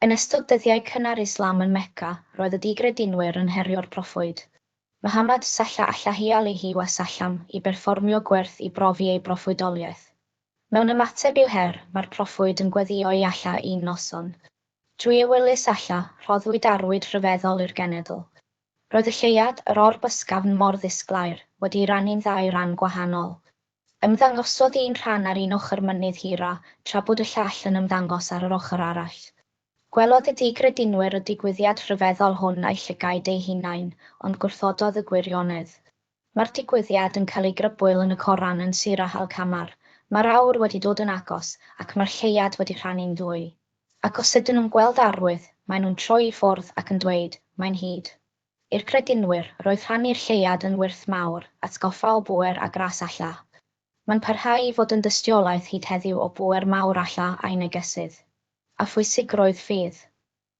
Yn ystod dyddiau cynnar Islam yn Mecca, roedd y di-gredinwyr yn herio'r Proffwyd. Muhammad salla alihi alihi wa sallam I berfformio gwyrth I brofi ei proffwydoliaeth. Mewn ymateb i'w her, mae'r Proffwyd yn gweddïo I alla un noson. Drwy ei wylu salla, rhoddwyd arwyd rhyfeddol i'r genedl. Roedd y Lleuad, yr orbysgafn mor ddisglair, wedi'i rannu'n ddau ran gwahanol. Ymddangosodd un rhan ar un ochr Mynydd Hira, tra bod y llall yn ymddangos ar yr ochr arall. Gwelodd y di-gredinwyr y digwyddiad rhyfeddol hwn a'i llygaid ei hunain, ond gwrthododd y gwirionedd. Mae'r digwyddiad yn cael ei grybwyl yn y Koran yn surah al-Qamar. Mae'r awr wedi dod yn agos ac mae'r Lleuad wedi rhannu'n ddwy. Ac os ydyn nhw'n gweld arwydd, maen nhw'n troi I ffwrdd ac yn dweud, mae'n hyd. I'r credinwyr, roedd rhannu'r Lleuad yn wyrth mawr, atgoffa o bŵer a gras alla. Mae'n parhau I fod yn dystiolaeth hyd heddiw o bŵer mawr alla a'i negesydd. A phwysigrwydd ffydd.